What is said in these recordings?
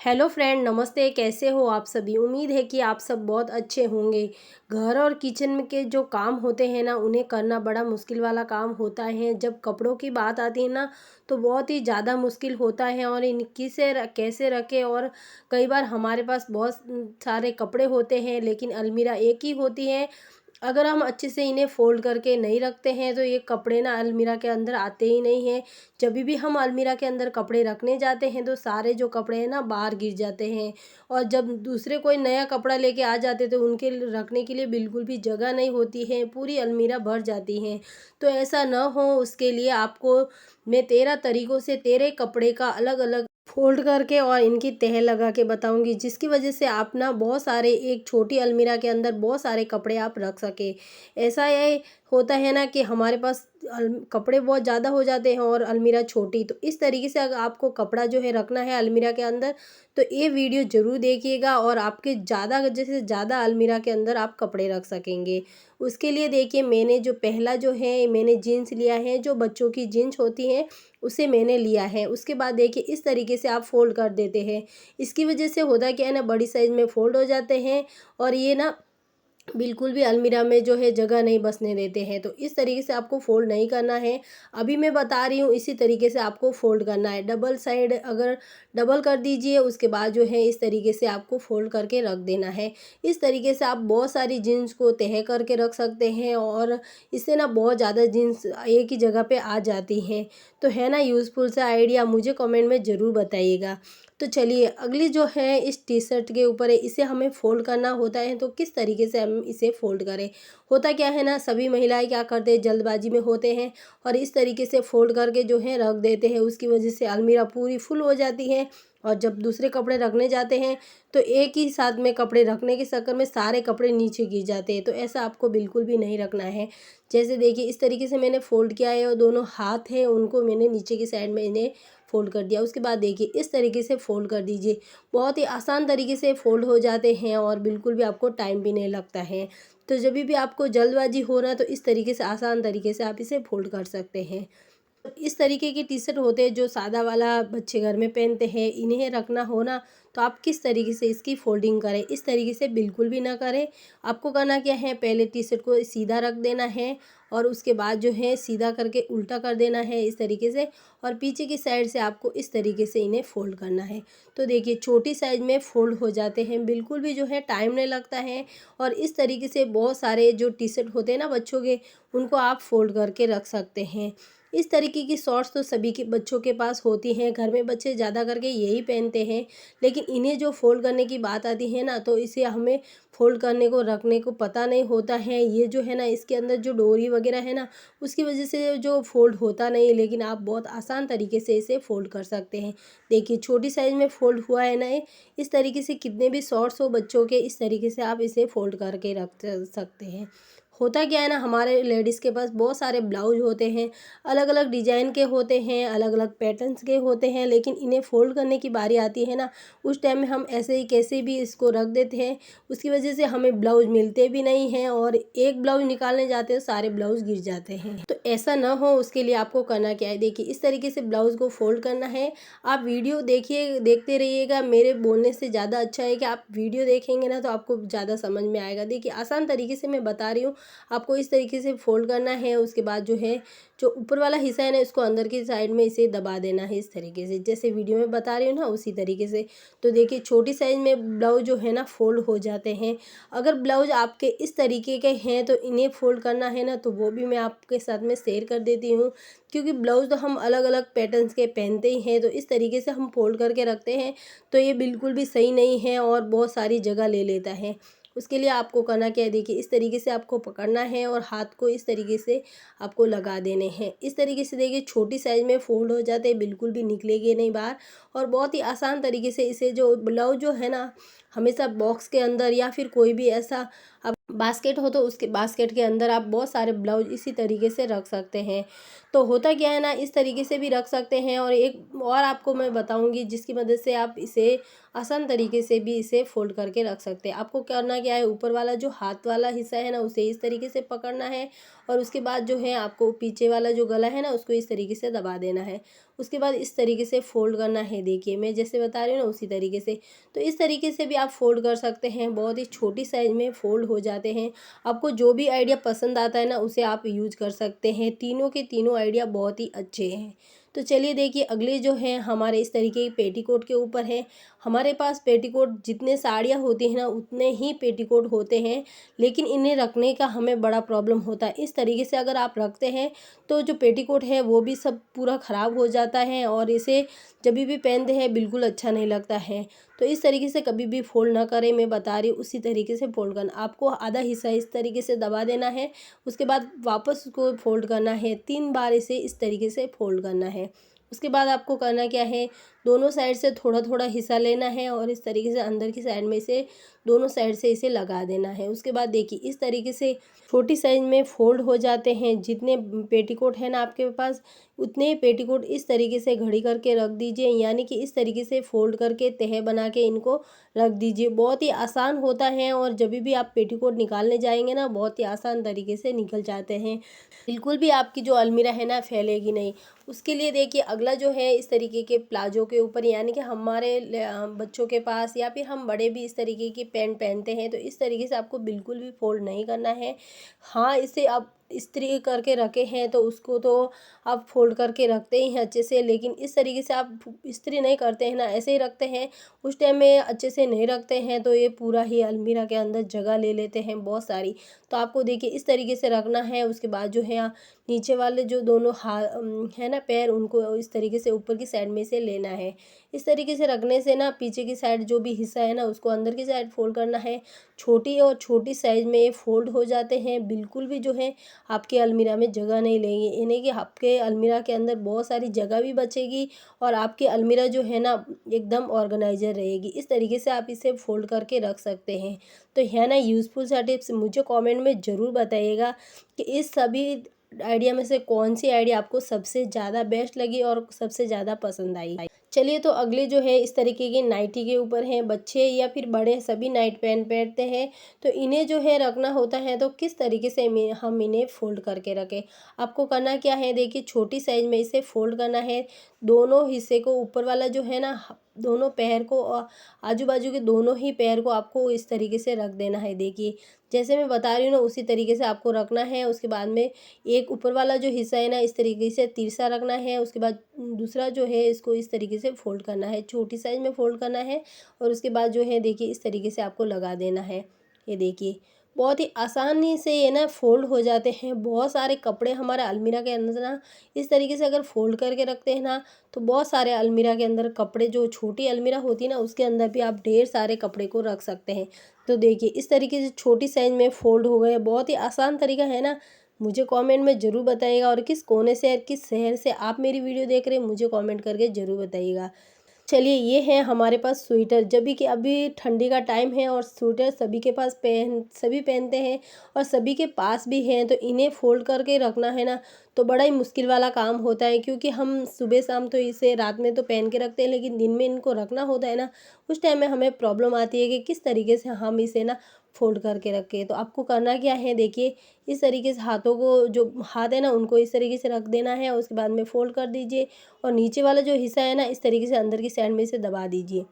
Hello friend, नमस्ते। कैसे हो आप सभी? उम्मीद है कि आप सब बहुत अच्छे होंगे। घर और किचन में के जो काम होते हैं ना, उन्हें करना बड़ा मुश्किल वाला काम होता है। जब कपड़ों की बात आती है ना, तो बहुत ही ज़्यादा मुश्किल होता है और इनकी से कैसे रखें। और कई बार हमारे पास बहुत सारे कपड़े होते हैं, लेकिन अलमीरा एक ही होती है। अगर हम अच्छे से इन्हें फ़ोल्ड करके नहीं रखते हैं, तो ये कपड़े ना अलमीरा के अंदर आते ही नहीं हैं। जब भी हम अलमीरा के अंदर कपड़े रखने जाते हैं, तो सारे जो कपड़े हैं ना, बाहर गिर जाते हैं। और जब दूसरे कोई नया कपड़ा लेके आ जाते, तो उनके रखने के लिए बिल्कुल भी जगह नहीं होती है, पूरी अलमीरा भर जाती है। तो ऐसा ना हो, उसके लिए आपको मैं 13 तरीक़ों से 13 कपड़े का अलग-अलग फ़ोल्ड करके और इनकी तह लगा के बताऊँगी, जिसकी वजह से आप ना बहुत सारे एक छोटी अलमीरा के अंदर बहुत सारे कपड़े आप रख सकें। ऐसा ये होता है ना कि हमारे पास कपड़े बहुत ज़्यादा हो जाते हैं और अलमीरा छोटी, तो इस तरीके से अगर आपको कपड़ा जो है रखना है अलमीरा के अंदर, तो ये वीडियो ज़रूर देखिएगा और आपके ज़्यादा जैसे ज़्यादा अलमीरा के अंदर आप कपड़े रख सकेंगे। उसके लिए देखिए, मैंने जो पहला जो है मैंने जीन्स लिया है, जो बच्चों की जीन्स होती है उसे मैंने लिया है। उसके बाद देखिए, इस तरीके से आप फ़ोल्ड कर देते हैं। इसकी वजह से होता क्या है ना, बड़ी साइज़ में फ़ोल्ड हो जाते हैं और ये ना बिल्कुल भी अलमीरा में जो है जगह नहीं बसने देते हैं। तो इस तरीके से आपको फ़ोल्ड नहीं करना है। अभी मैं बता रही हूँ, इसी तरीके से आपको फ़ोल्ड करना है। डबल साइड अगर डबल कर दीजिए, उसके बाद जो है इस तरीके से आपको फ़ोल्ड करके रख देना है। इस तरीके से आप बहुत सारी जीन्स को तह करके रख सकते हैं और इससे ना बहुत ज़्यादा जीन्स एक ही जगह पे आ जाती हैं। तो है ना यूज़फुल सा आइडिया? मुझे कमेंट में ज़रूर बताइएगा। तो चलिए, अगली जो है इस टी-शर्ट के ऊपर है, इसे हमें फ़ोल्ड करना होता है। तो किस तरीके से हम इसे फ़ोल्ड करें? होता क्या है ना, सभी महिलाएं क्या करते हैं, जल्दबाजी में होते हैं और इस तरीके से फ़ोल्ड करके जो है रख देते हैं। उसकी वजह से अलमीरा पूरी फुल हो जाती है और जब दूसरे कपड़े रखने जाते हैं, तो एक ही साथ में कपड़े रखने के चक्कर में सारे कपड़े नीचे गिर जाते हैं। तो ऐसा आपको बिल्कुल भी नहीं रखना है। जैसे देखिए, इस तरीके से मैंने फ़ोल्ड किया है और दोनों हाथ हैं उनको मैंने नीचे की साइड में इन्हें फ़ोल्ड कर दिया। उसके बाद देखिए, इस तरीके से फ़ोल्ड कर दीजिए। बहुत ही आसान तरीके से फ़ोल्ड हो जाते हैं और बिल्कुल भी आपको टाइम भी नहीं लगता है। तो जभी भी आपको जल्दबाजी हो ना, तो इस तरीके से आसान तरीके से आप इसे फ़ोल्ड कर सकते हैं। इस तरीके के टी-शर्ट होते हैं जो सादा वाला बच्चे घर में पहनते हैं, इन्हें रखना हो ना, तो आप किस तरीके से इसकी फ़ोल्डिंग करें, इस तरीके से बिल्कुल भी ना करें। आपको करना क्या है, पहले टी-शर्ट को सीधा रख देना है और उसके बाद जो है सीधा करके उल्टा कर देना है इस तरीके से और पीछे की साइड से आपको इस तरीके से इन्हें फ़ोल्ड करना है। तो देखिए, छोटी साइज़ में फ़ोल्ड हो जाते हैं, बिल्कुल भी जो है टाइम नहीं लगता है और इस तरीके से बहुत सारे जो टी-शर्ट होते हैं ना बच्चों के, उनको आप फ़ोल्ड करके रख सकते हैं। इस तरीके की शॉर्ट्स तो सभी के बच्चों के पास होती हैं, घर में बच्चे ज़्यादा करके यही पहनते हैं। लेकिन इन्हें जो फ़ोल्ड करने की बात आती है ना, तो इसे हमें फ़ोल्ड करने को रखने को पता नहीं होता है। ये जो है ना, इसके अंदर जो डोरी वगैरह है ना, उसकी वजह से जो फ़ोल्ड होता नहीं है, लेकिन आप बहुत आसान तरीके से इसे फ़ोल्ड कर सकते हैं। देखिए, छोटी साइज़ में फ़ोल्ड हुआ है ना ये, इस तरीके से कितने भी शॉर्ट्स हो बच्चों के, इस तरीके से आप इसे फ़ोल्ड करके रख सकते हैं। होता क्या है ना, हमारे लेडीज़ के पास बहुत सारे ब्लाउज होते हैं, अलग-अलग डिज़ाइन के होते हैं, अलग-अलग पैटर्न्स के होते हैं, लेकिन इन्हें फ़ोल्ड करने की बारी आती है ना, उस टाइम में हम ऐसे ही कैसे भी इसको रख देते हैं। उसकी वजह से हमें ब्लाउज़ मिलते भी नहीं हैं और एक ब्लाउज़ निकालने जाते हैं, सारे ब्लाउज़ गिर जाते हैं। तो ऐसा ना हो, उसके लिए आपको करना क्या है, देखिए इस तरीके से ब्लाउज़ को फ़ोल्ड करना है। आप वीडियो देखिए, देखते रहिएगा। मेरे बोलने से ज़्यादा अच्छा है कि आप वीडियो देखेंगे ना, तो आपको ज़्यादा समझ में आएगा। देखिए, आसान तरीके से मैं बता रही हूँ, आपको इस तरीके से फ़ोल्ड करना है। उसके बाद जो है, जो ऊपर वाला हिस्सा है ना, इसको अंदर की साइड में इसे दबा देना है इस तरीके से, जैसे वीडियो में बता रही हूँ ना, उसी तरीके से। तो देखिए, छोटी साइज़ में ब्लाउज़ जो है ना फ़ोल्ड हो जाते हैं। अगर ब्लाउज़ आपके इस तरीके के हैं, तो इन्हें फ़ोल्ड करना है ना, तो वो भी मैं आपके साथ में शेयर कर देती हूँ, क्योंकि ब्लाउज़ तो हम अलग-अलग पैटर्न्स के पहनते ही हैं, तो इस तरीके से हम फ़ोल्ड करके रखते हैं, तो ये बिल्कुल भी सही नहीं है और बहुत सारी जगह ले लेता है। उसके लिए आपको करना क्या है, देखिए इस तरीके से आपको पकड़ना है और हाथ को इस तरीके से आपको लगा देने हैं। इस तरीके से देखिए, छोटी साइज़ में फ़ोल्ड हो जाते हैं, बिल्कुल भी निकलेंगे नहीं बाहर और बहुत ही आसान तरीके से इसे जो ब्लाउज़ जो है ना, हमेशा बॉक्स के अंदर या फिर कोई भी ऐसा अब बास्केट हो, तो उसके बास्केट के अंदर आप बहुत सारे ब्लाउज़ इसी तरीके से रख सकते हैं। तो होता क्या है ना, इस तरीके से भी रख सकते हैं और एक और आपको मैं बताऊँगी, जिसकी मदद से आप इसे आसान तरीके से भी इसे फ़ोल्ड करके रख सकते हैं। आपको करना क्या है, ऊपर वाला जो हाथ वाला हिस्सा है ना, उसे इस तरीके से पकड़ना है और उसके बाद जो है आपको पीछे वाला जो गला है ना, उसको इस तरीके से दबा देना है। उसके बाद इस तरीके से फ़ोल्ड करना है। देखिए मैं जैसे बता रही हूँ ना उसी तरीके से। तो इस तरीके से भी आप फ़ोल्ड कर सकते हैं, बहुत ही छोटी साइज़ में फ़ोल्ड हो जाते हैं। आपको जो भी आइडिया पसंद आता है ना उसे आप यूज़ कर सकते हैं। तीनों के तीनों आइडिया बहुत ही अच्छे हैं। तो चलिए देखिए अगले जो हैं हमारे इस तरीके के पेटीकोट के ऊपर हैं। हमारे पास पेटीकोट जितने साड़ियाँ होती हैं ना उतने ही पेटीकोट होते हैं, लेकिन इन्हें रखने का हमें बड़ा प्रॉब्लम होता है। इस तरीके से अगर आप रखते हैं तो जो पेटीकोट है वो भी सब पूरा ख़राब हो जाता है और इसे जभी भी पहनते हैं बिल्कुल अच्छा नहीं लगता है। तो इस तरीके से कभी भी फ़ोल्ड ना करें, मैं बता रही हूँ उसी तरीके से फ़ोल्ड करना। आपको आधा हिस्सा इस तरीके से दबा देना है, उसके बाद वापस उसको फ़ोल्ड करना है। 3 बार इसे इस तरीके से फ़ोल्ड करना है। उसके बाद आपको करना क्या है, दोनों साइड से थोड़ा-थोड़ा हिस्सा लेना है और इस तरीके से अंदर की साइड में इसे दोनों साइड से इसे लगा देना है। उसके बाद देखिए इस तरीके से छोटी साइज़ में फ़ोल्ड हो जाते हैं। जितने पेटीकोट हैं ना आपके पास उतने ही पेटीकोट इस तरीके से घड़ी करके रख दीजिए, यानी कि इस तरीके से फ़ोल्ड करके तह बना के इनको रख दीजिए। बहुत ही आसान होता है और जभी भी आप पेटीकोट निकालने जाएँगे ना बहुत ही आसान तरीके से निकल जाते हैं। बिल्कुल भी आपकी जो अलमीरा है ना फैलेगी नहीं। उसके लिए देखिए अगला जो है इस तरीके के प्लाज़ो के ऊपर, यानी कि हमारे बच्चों के पास या फिर हम बड़े भी इस तरीके की पैंट पहनते हैं, तो इस तरीके से आपको बिल्कुल भी फ़ोल्ड नहीं करना है। हाँ, इसे आप इस्त्री करके रखे हैं तो उसको तो आप फ़ोल्ड करके रखते ही हैं अच्छे से, लेकिन इस तरीके से आप इस्त्री नहीं करते हैं ना, ऐसे ही रखते हैं, उस टाइम में अच्छे से नहीं रखते हैं तो ये पूरा ही अलमीरा के अंदर जगह ले लेते हैं बहुत सारी। तो आपको देखिए इस तरीके से रखना है। उसके बाद जो है नीचे वाले जो दोनों है ना पैर, उनको इस तरीके से ऊपर की साइड में से लेना है। इस तरीके से रखने से ना पीछे की साइड जो भी हिस्सा है ना उसको अंदर की साइड फ़ोल्ड करना है। छोटी और छोटी साइज़ में ये फ़ोल्ड हो जाते हैं, बिल्कुल भी जो है आपके अलमीरा में जगह नहीं लेंगे। यानी कि आपके अलमीरा के अंदर बहुत सारी जगह भी बचेगी और आपकी अलमीरा जो है ना एकदम ऑर्गेनाइज़र रहेगी। इस तरीके से आप इसे फ़ोल्ड करके रख सकते हैं। तो है ना यूज़फुल सा टिप्स, मुझे कमेंट में ज़रूर बताइएगा कि इस सभी आइडिया में से कौन सी आइडिया आपको सबसे ज़्यादा बेस्ट लगी और सबसे ज़्यादा पसंद आई। चलिए तो अगले जो है इस तरीके की नाइटी के ऊपर हैं। बच्चे या फिर बड़े सभी नाइट पैंट पहनते हैं, तो इन्हें जो है रखना होता है तो किस तरीके से हम इन्हें फ़ोल्ड करके रखें। आपको करना क्या है, देखिए छोटी साइज़ में इसे फ़ोल्ड करना है। दोनों हिस्से को ऊपर वाला जो है ना दोनों पैर को आजू बाजू के दोनों ही पैर को आपको इस तरीके से रख देना है। देखिए जैसे मैं बता रही हूँ ना उसी तरीके से आपको रखना है। उसके बाद में एक ऊपर वाला जो हिस्सा है ना इस तरीके से तिरछा रखना है। उसके बाद दूसरा जो है इसको इस तरीके से फ़ोल्ड करना है, छोटी साइज़ में फ़ोल्ड करना है और उसके बाद जो है देखिए इस तरीके से आपको लगा देना है। ये देखिए बहुत ही आसानी से ये ना फ़ोल्ड हो जाते हैं। बहुत सारे कपड़े हमारे अलमीरा के अंदर ना इस तरीके से अगर फ़ोल्ड करके रखते हैं ना तो बहुत सारे अलमीरा के अंदर कपड़े, जो छोटी अलमीरा होती है ना उसके अंदर भी आप ढेर सारे कपड़े को रख सकते हैं। तो देखिए इस तरीके से छोटी साइज़ में फ़ोल्ड हो गए। बहुत ही आसान तरीका है ना। मुझे कमेंट में ज़रूर बताइएगा और किस कोने से किस शहर से आप मेरी वीडियो देख रहे हैं मुझे कमेंट करके ज़रूर बताइएगा। चलिए ये है हमारे पास स्वेटर, जब भी कि अभी ठंडी का टाइम है और स्वेटर सभी के पास सभी पहनते हैं और सभी के पास भी हैं, तो इन्हें फ़ोल्ड करके रखना है ना तो बड़ा ही मुश्किल वाला काम होता है, क्योंकि हम सुबह शाम तो इसे रात में तो पहन के रखते हैं लेकिन दिन में इनको रखना होता है ना, उस टाइम में हमें प्रॉब्लम आती है कि किस तरीके से हम इसे ना फ़ोल्ड करके रखें। तो आपको करना क्या है, देखिए इस तरीके से हाथों को, जो हाथ है ना उनको इस तरीके से रख देना है। उसके बाद में फ़ोल्ड कर दीजिए और नीचे वाला जो हिस्सा है ना इस तरीके से अंदर की साइड में इसे दबा दीजिए।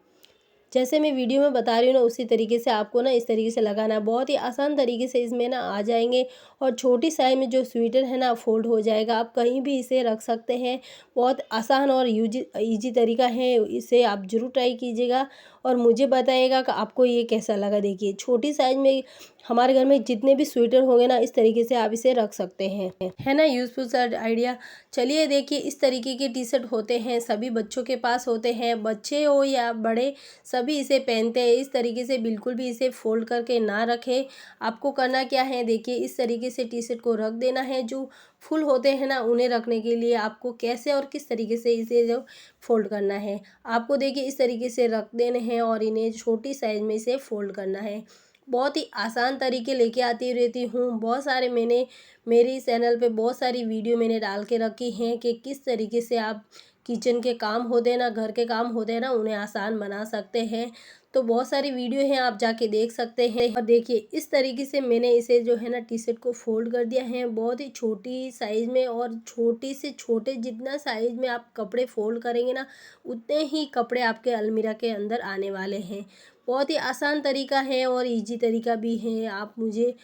जैसे मैं वीडियो में बता रही हूँ ना उसी तरीके से आपको ना इस तरीके से लगाना है। बहुत ही आसान तरीके से इसमें ना आ जाएंगे और छोटी साइज में जो स्वेटर है ना फोल्ड हो जाएगा। आप कहीं भी इसे रख सकते हैं। बहुत आसान और ईजी तरीका है, इसे आप ज़रूर ट्राई कीजिएगा और मुझे बताइएगा कि आपको ये कैसा लगा। देखिए छोटी साइज में हमारे घर में जितने भी स्वेटर होंगे ना इस तरीके से आप इसे रख सकते हैं, है ना। यूज़फुल सा आइडिया। चलिए देखिए इस तरीके के टी शर्ट होते हैं, सभी बच्चों के पास होते हैं, बच्चे हो या बड़े सभी इसे पहनते हैं। इस तरीके से बिल्कुल भी इसे फ़ोल्ड करके ना रखें। आपको करना क्या है, देखिए इस तरीके से टी शर्ट को रख देना है। जो फुल होते हैं ना उन्हें रखने के लिए आपको कैसे और किस तरीके से इसे जो फ़ोल्ड करना है, आपको देखिए इस तरीके से रख देने हैं और इन्हें छोटी साइज़ में इसे फ़ोल्ड करना है। बहुत ही आसान तरीके लेके आती रहती हूँ। बहुत सारे मैंने मेरे चैनल पे बहुत सारी वीडियो मैंने डाल के रखी हैं कि किस तरीके से आप किचन के काम होते हैं ना, घर के काम होते हैं ना, उन्हें आसान बना सकते हैं। तो बहुत सारी वीडियो हैं, आप जाके देख सकते हैं। और देखिए इस तरीके से मैंने इसे जो है ना टी शर्ट को फोल्ड कर दिया है, बहुत ही छोटी साइज़ में। और छोटी से छोटे जितना साइज़ में आप कपड़े फोल्ड करेंगे ना, उतने ही कपड़े आपके अलमीरा के अंदर आने वाले हैं। बहुत ही आसान तरीका है और इजी तरीका भी है। आप मुझे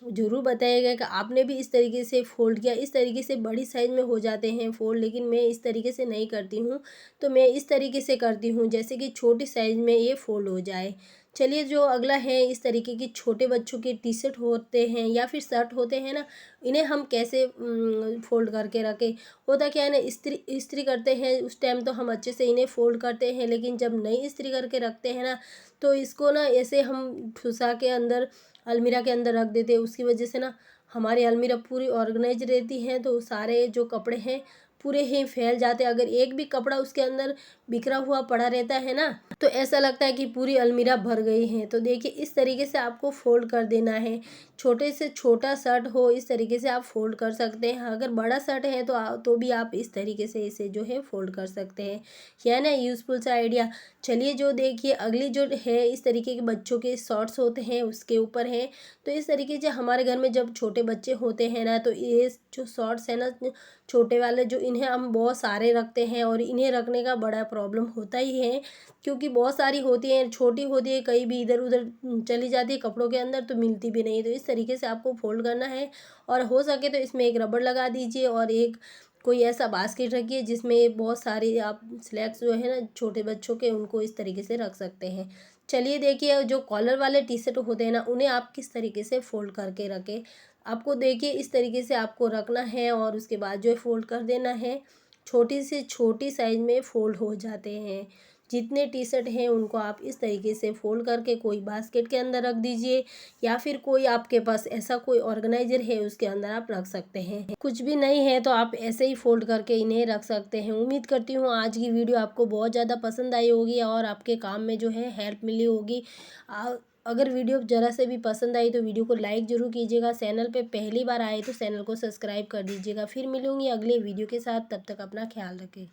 ज़रूर बताइएगा कि आपने भी इस तरीके से फ़ोल्ड किया। इस तरीके से बड़ी साइज़ में हो जाते हैं फ़ोल्ड, लेकिन मैं इस तरीके से नहीं करती हूँ। तो मैं इस तरीके से करती हूँ जैसे कि छोटी साइज़ में ये फ़ोल्ड हो जाए। चलिए जो अगला है, इस तरीके की छोटे बच्चों के टी शर्ट होते हैं या फिर शर्ट होते हैं ना, इन्हें हम कैसे फ़ोल्ड करके रखें। होता क्या है ना, इस्त्री इस्त्री करते हैं उस टाइम तो हम अच्छे से इन्हें फ़ोल्ड करते हैं, लेकिन जब नहीं इस्त्री करके रखते हैं ना, तो इसको ना ऐसे हम ठुसा के अंदर अलमीरा के अंदर रख देते हैं। उसकी वजह से ना हमारी अलमीरा पूरी ऑर्गेनाइज रहती है, तो सारे जो कपड़े हैं पूरे ही फैल जाते हैं। अगर एक भी कपड़ा उसके अंदर बिखरा हुआ पड़ा रहता है ना, तो ऐसा लगता है कि पूरी अलमीरा भर गई है। तो देखिए इस तरीके से आपको फ़ोल्ड कर देना है। छोटे से छोटा शर्ट हो, इस तरीके से आप फ़ोल्ड कर सकते हैं। अगर बड़ा शर्ट है तो भी आप इस तरीके से इसे जो है फ़ोल्ड कर सकते हैं। है ना यूज़फुल सा आइडिया। चलिए जो देखिए अगली जो है, इस तरीके के बच्चों के शॉर्ट्स होते हैं उसके ऊपर है। तो इस तरीके से हमारे घर में जब छोटे बच्चे होते हैं ना, तो ये जो शॉर्ट्स है ना छोटे वाले, जो इन्हें हम बहुत सारे रखते हैं और इन्हें रखने का बड़ा प्रॉब्लम होता ही है, क्योंकि बहुत सारी होती हैं, छोटी होती है, कहीं भी इधर उधर चली जाती है कपड़ों के अंदर, तो मिलती भी नहीं। तो इस तरीके से आपको फोल्ड करना है। और हो सके तो इसमें एक रबड़ लगा दीजिए और एक कोई ऐसा बास्केट रखिए जिसमें बहुत सारी आप स्लैक्स जो है ना छोटे बच्चों के, उनको इस तरीके से रख सकते हैं। चलिए देखिए जो कॉलर वाले टी शर्ट होते हैं ना, उन्हें आप किस तरीके से फ़ोल्ड करके रखें। आपको देखिए इस तरीके से आपको रखना है और उसके बाद जो है फ़ोल्ड कर देना है। छोटी से छोटी साइज़ में फ़ोल्ड हो जाते हैं। जितने टी शर्ट हैं उनको आप इस तरीके से फ़ोल्ड करके कोई बास्केट के अंदर रख दीजिए, या फिर कोई आपके पास ऐसा कोई ऑर्गेनाइज़र है उसके अंदर आप रख सकते हैं। कुछ भी नहीं है तो आप ऐसे ही फ़ोल्ड करके इन्हें रख सकते हैं। उम्मीद करती हूँ आज की वीडियो आपको बहुत ज़्यादा पसंद आई होगी और आपके काम में जो है हेल्प मिली होगी। अगर वीडियो ज़रा से भी पसंद आई तो वीडियो को लाइक ज़रूर कीजिएगा। चैनल पे पहली बार आए तो चैनल को सब्सक्राइब कर दीजिएगा। फिर मिलूँगी अगले वीडियो के साथ, तब तक अपना ख्याल रखें।